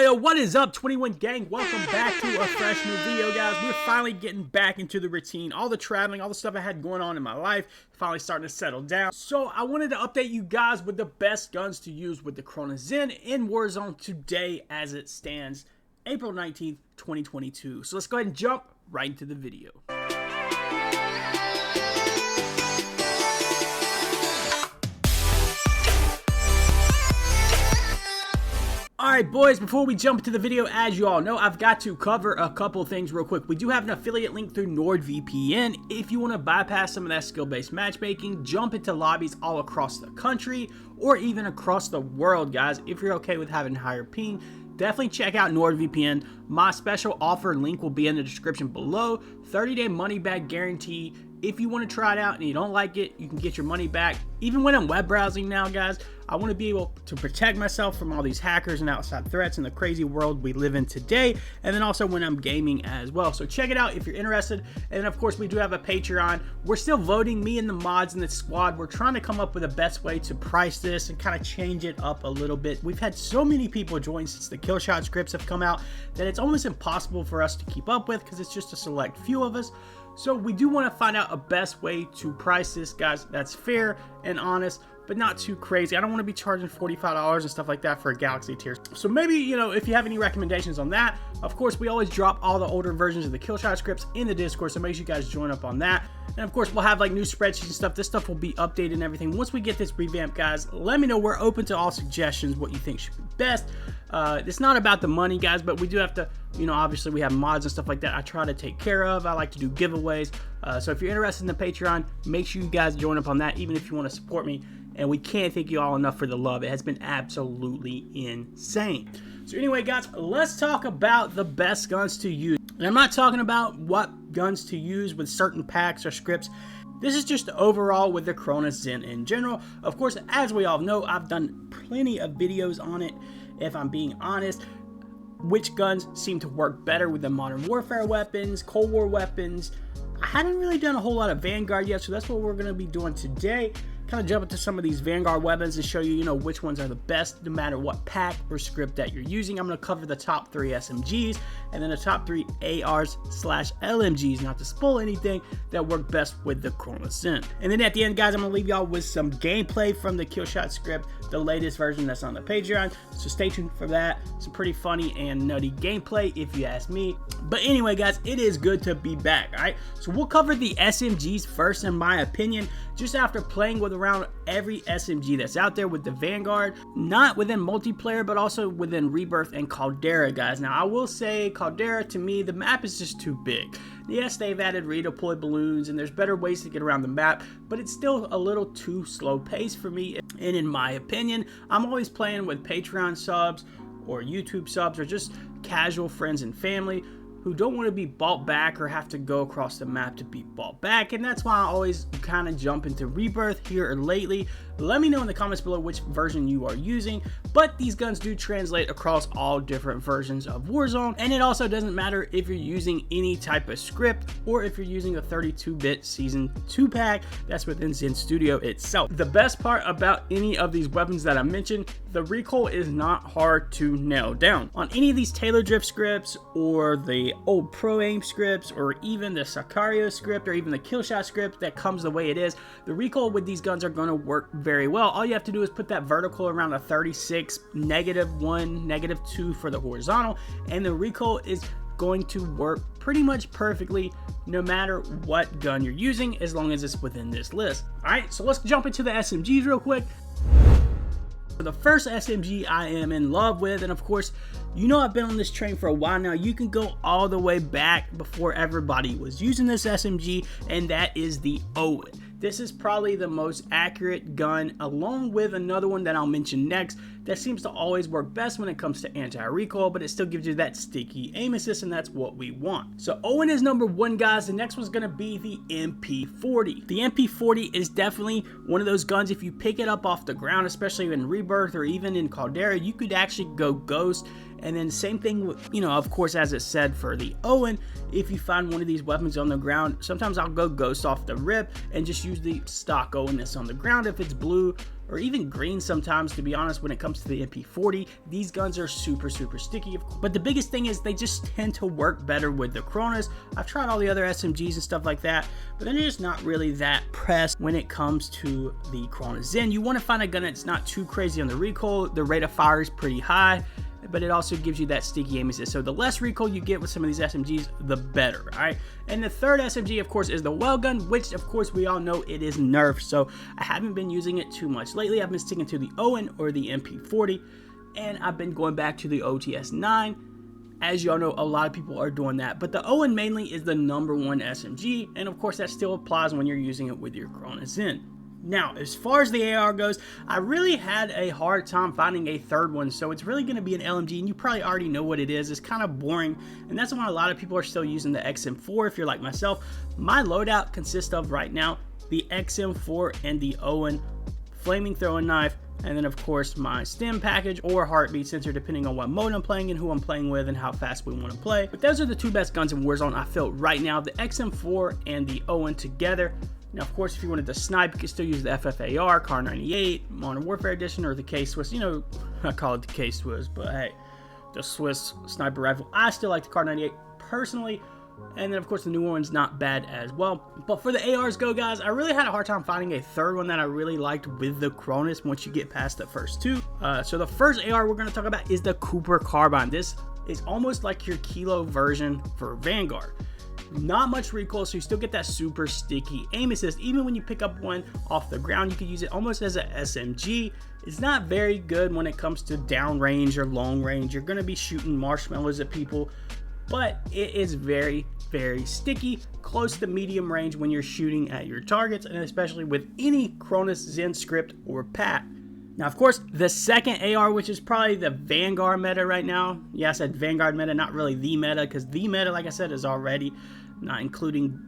Yo, what is up, 21 gang? Welcome back to a fresh new video, guys. We're finally getting back into the routine. All the traveling, all the stuff I had going on in my life, finally starting to settle down. So I wanted to update you guys with the best guns to use with the Cronus Zen in Warzone today as it stands, April 19th, 2022. So let's go ahead and jump right into the video. Alright boys, before we jump into the video, as you all know, I've got to cover a couple things real quick. We do have an affiliate link through NordVPN. If you want to bypass some of that skill-based matchmaking, jump into lobbies all across the country or even across the world, guys. If you're okay with having higher ping, definitely check out NordVPN. My special offer link will be in the description below. 30-day money-back guarantee. If you want to try it out and you don't like it, you can get your money back. Even when I'm web browsing now, guys, I want to be able to protect myself from all these hackers and outside threats in the crazy world we live in today, and then also when I'm gaming as well. So check it out if you're interested. And of course, we do have a Patreon. We're still voting, me and the mods in the squad. We're trying to come up with the best way to price this and kind of change it up a little bit. We've had so many people join since the Killshot scripts have come out that it's almost impossible for us to keep up with because it's just a select few of us. So we do want to find out a best way to price this, guys, that's fair and honest, but not too crazy. I don't want to be charging $45 and stuff like that for a Galaxy tier. So maybe, you know, if you have any recommendations on that, of course, we always drop all the older versions of the Killshot scripts in the Discord, so make sure you guys join up on that. And of course, we'll have like new spreadsheets and stuff. This stuff will be updated and everything. Once we get this revamped, guys, let me know. We're open to all suggestions, what you think should be best. It's not about the money, guys, but we do have to, you know, obviously we have mods and stuff like that I try to take care of. I like to do giveaways. So if you're interested in the Patreon, make sure you guys join up on that, even if you want to support me. And we can't thank you all enough for the love. It has been absolutely insane. So anyway, guys, let's talk about the best guns to use. And I'm not talking about what guns to use with certain packs or scripts. This is just overall with the Cronus Zen in general. Of course, as we all know, I've done plenty of videos on it. If I'm being honest, which guns seem to work better with the modern warfare weapons, Cold War weapons. I haven't really done a whole lot of Vanguard yet, so that's what we're going to be doing today. Kind of jump into some of these Vanguard weapons to show you, you know, which ones are the best no matter what pack or script that you're using. I'm going to cover the top 3 SMGs and then the top 3 ARs/LMGs, not to spoil anything, that work best with the Cronus Zen. And then at the end, guys, I'm going to leave y'all with some gameplay from the Killshot script, the latest version that's on the Patreon. So stay tuned for that. Some pretty funny and nutty gameplay if you ask me. But anyway, guys, it is good to be back, all right? So we'll cover the SMGs first, in my opinion, just after playing with around every SMG that's out there with the Vanguard, not within multiplayer, but also within Rebirth and Caldera, guys. Now, I will say Caldera, to me, the map is just too big. Yes, they've added redeploy balloons, and there's better ways to get around the map, but it's still a little too slow paced for me. And in my opinion, I'm always playing with Patreon subs or YouTube subs or just casual friends and family who don't want to be bought back or have to go across the map to be bought back. And that's why I always kind of jump into Rebirth here or lately. Let me know in the comments below which version you are using, but these guns do translate across all different versions of Warzone, and it also doesn't matter if you're using any type of script or if you're using a 32-bit Season 2 pack that's within Zen Studio itself. The best part about any of these weapons that I mentioned, the recoil is not hard to nail down. On any of these Taylor Drift scripts or the old Pro Aim scripts or even the Sicario script or even the Killshot script that comes the way it is, the recoil with these guns are going to work very well. All you have to do is put that vertical around a 36, -1, -2 for the horizontal, and the recoil is going to work pretty much perfectly no matter what gun you're using, as long as it's within this list. Alright, so let's jump into the SMGs real quick. The first SMG I am in love with, and of course, you know I've been on this train for a while now. You can go all the way back before everybody was using this SMG, and that is the Owen. This is probably the most accurate gun, along with another one that I'll mention next that seems to always work best when it comes to anti-recoil, but it still gives you that sticky aim assist, and that's what we want. So Owen is number 1, guys. The next one's going to be the MP40. The MP40 is definitely one of those guns, if you pick it up off the ground, especially in Rebirth or even in Caldera, you could actually go ghost. And then same thing with, you know, of course, as it said for the Owen, if you find one of these weapons on the ground, sometimes I'll go ghost off the rip and just use the stock Owen that's on the ground if it's blue or even green sometimes, to be honest, when it comes to the MP40. These guns are super sticky, but the biggest thing is they just tend to work better with the Cronus. I've tried all the other SMGs and stuff like that, but they're just not really that pressed when it comes to the Cronus Zen. You want to find a gun that's not too crazy on the recoil. The rate of fire is pretty high, but it also gives you that sticky aim assist. So the less recoil you get with some of these SMGs, the better, all right? And the third SMG, of course, is the well gun, which, of course, we all know it is nerfed, so I haven't been using it too much lately. I've been sticking to the Owen or the MP40, and I've been going back to the OTS-9. As y'all know, a lot of people are doing that, but the Owen mainly is the #1 SMG, and of course, that still applies when you're using it with your Cronus Zen. Now, as far as the AR goes, I really had a hard time finding a third one, so it's really going to be an LMG, and you probably already know what it is. It's kind of boring, and that's why a lot of people are still using the XM4 if you're like myself. My loadout consists of, right now, the XM4 and the Owen flaming throwing knife, and then of course my stim package or heartbeat sensor, depending on what mode I'm playing and who I'm playing with and how fast we want to play. But those are the two best guns in Warzone, I feel, right now, the XM4 and the Owen together. Now, of course, if you wanted to snipe, you can still use the FFAR, Car 98, Modern Warfare Edition, or the K-Swiss. You know, I call it the K-Swiss, but hey, the Swiss sniper rifle. I still like the Car 98 personally, and then, of course, the new one's not bad as well. But for the ARs go, guys, I really had a hard time finding a third one that I really liked with the Cronus once you get past the first two. So the first AR we're going to talk about is the Cooper Carbine. This is almost like your Kilo version for Vanguard. Not much recoil, so you still get that super sticky aim assist. Even when you pick up one off the ground, you can use it almost as a SMG. It's not very good when it comes to downrange or long range. You're going to be shooting marshmallows at people, but it is very sticky, close to medium range when you're shooting at your targets, and especially with any Cronus Zen script or pack. Now, of course, the second AR, which is probably the Vanguard meta right now. Yeah, I said Vanguard meta, not really the meta, because the meta, like I said, is already not including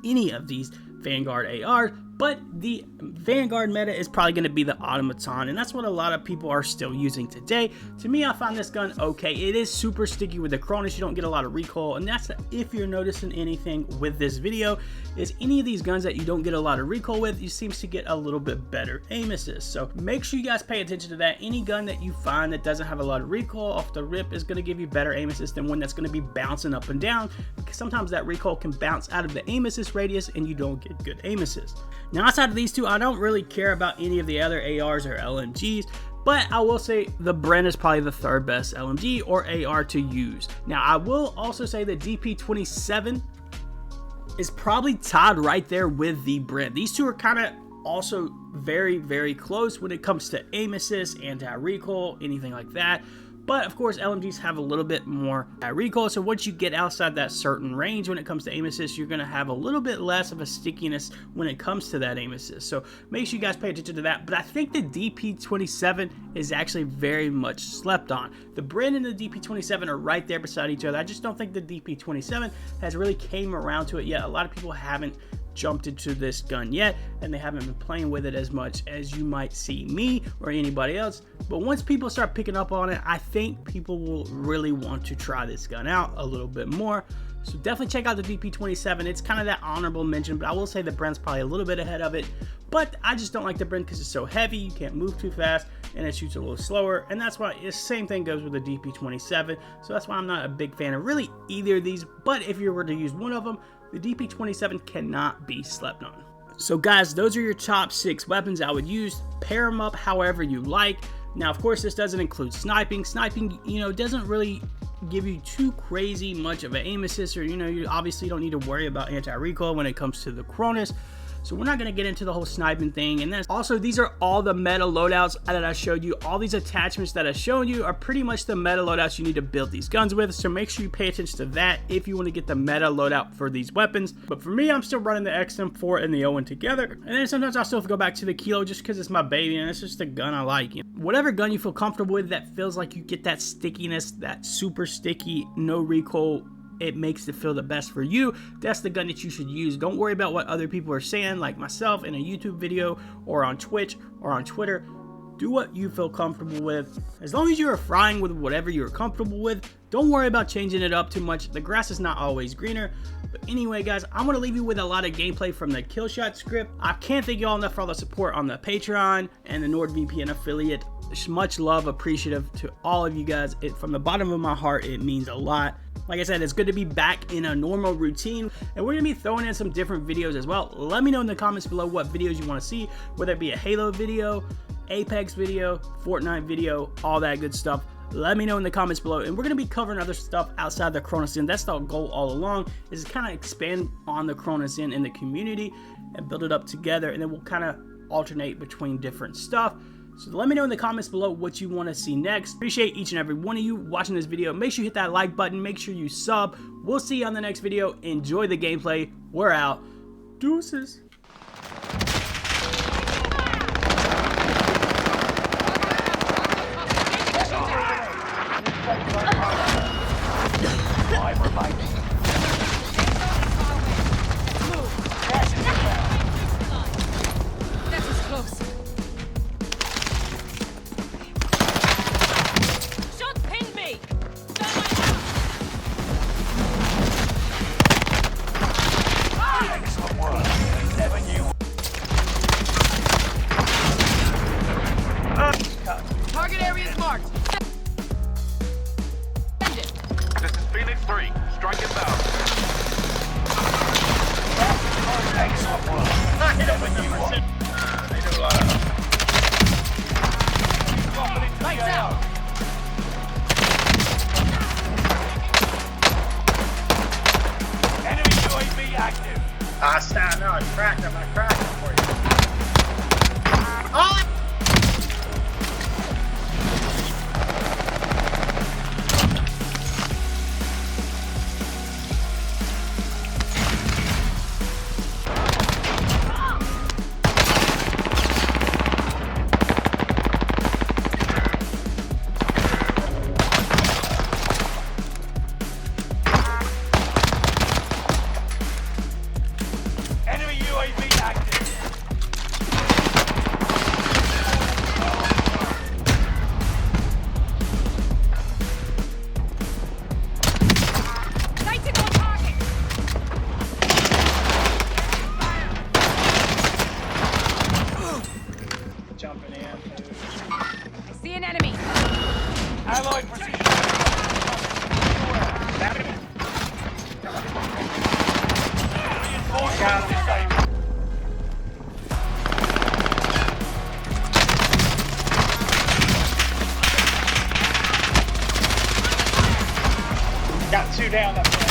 any of these Vanguard ARs, but the Vanguard meta is probably going to be the Automaton, and that's what a lot of people are still using today. To me, I find this gun okay. It is super sticky with the Cronus. You don't get a lot of recoil, and that's if you're noticing anything with this video, is any of these guns that you don't get a lot of recoil with, you seems to get a little bit better aim assist. So make sure you guys pay attention to that. Any gun that you find that doesn't have a lot of recoil off the rip is going to give you better aim assist than one that's going to be bouncing up and down, because sometimes that recoil can bounce out of the aim assist radius and you don't get good aim assist. Now, outside of these two, I don't really care about any of the other ARs or LMGs, but I will say the Bren is probably the third best LMG or AR to use. Now, I will also say the DP27 is probably tied right there with the Bren. These two are kind of also very close when it comes to aim assist, anti-recoil, anything like that. But of course, LMGs have a little bit more recoil, so once you get outside that certain range when it comes to aim assist, you're going to have a little bit less of a stickiness when it comes to that aim assist. So make sure you guys pay attention to that. But I think the DP27 is actually very much slept on. The Bren and the DP27 are right there beside each other. I just don't think the DP27 has really came around to it yet. A lot of people haven't jumped into this gun yet, and they haven't been playing with it as much as you might see me or anybody else. But once people start picking up on it, I think people will really want to try this gun out a little bit more. So definitely check out the DP27. It's kind of that honorable mention, but I will say the Bren's probably a little bit ahead of it. But I just don't like the Bren because it's so heavy, you can't move too fast, and it shoots a little slower. And that's why the same thing goes with the DP27. So that's why I'm not a big fan of really either of these. But if you were to use one of them, the DP27 cannot be slept on. So guys, those are your top 6 weapons I would use. Pair them up however you like. Now, of course, this doesn't include sniping. Sniping, you know, doesn't really give you too crazy much of an aim assist, or, you know, you obviously don't need to worry about anti-recoil when it comes to the Cronus. So we're not going to get into the whole sniping thing. And then also, these are all the meta loadouts that I showed you. All these attachments that I showed you are pretty much the meta loadouts you need to build these guns with. So make sure you pay attention to that if you want to get the meta loadout for these weapons. But for me, I'm still running the XM4 and the Owen together. And then sometimes I still go back to the Kilo just because it's my baby and it's just the gun I like. You know, whatever gun you feel comfortable with that feels like you get that stickiness, that super sticky, no recoil, it makes it feel the best for you, that's the gun that you should use. Don't worry about what other people are saying, like myself in a YouTube video or on Twitch or on Twitter. Do what you feel comfortable with. As long as you're frying with whatever you're comfortable with, Don't worry about changing it up too much. The grass is not always greener. But anyway, guys, I'm going to leave you with a lot of gameplay from the Killshot script. I can't thank you all enough for all the support on the Patreon and the NordVPN affiliate. Much love, appreciative to all of you guys. From the bottom of my heart, it means a lot. Like I said, it's good to be back in a normal routine, and we're going to be throwing in some different videos as well. Let me know in the comments below what videos you want to see, whether it be a Halo video, Apex video, Fortnite video, all that good stuff. Let me know in the comments below, and we're going to be covering other stuff outside the Cronus Zen. That's the goal all along, is to kind of expand on the Cronus Zen in the community and build it up together, and then we'll kind of alternate between different stuff. So let me know in the comments below what you want to see next. Appreciate each and every one of you watching this video. Make sure you hit that like button. Make sure you sub. We'll see you on the next video. Enjoy the gameplay. We're out. Deuces. Target area is marked. This is Phoenix 3. Strike it down. Excellent work. They do a lot of Lights out. Enemy UAV active. Hostile, no, it's cracked. I'm gonna crack it for you. Oh! Enemy UAV active. Sighted on target. Jumping in. I see an enemy. Allied precision. Reinforcements disabled. Got two down up there.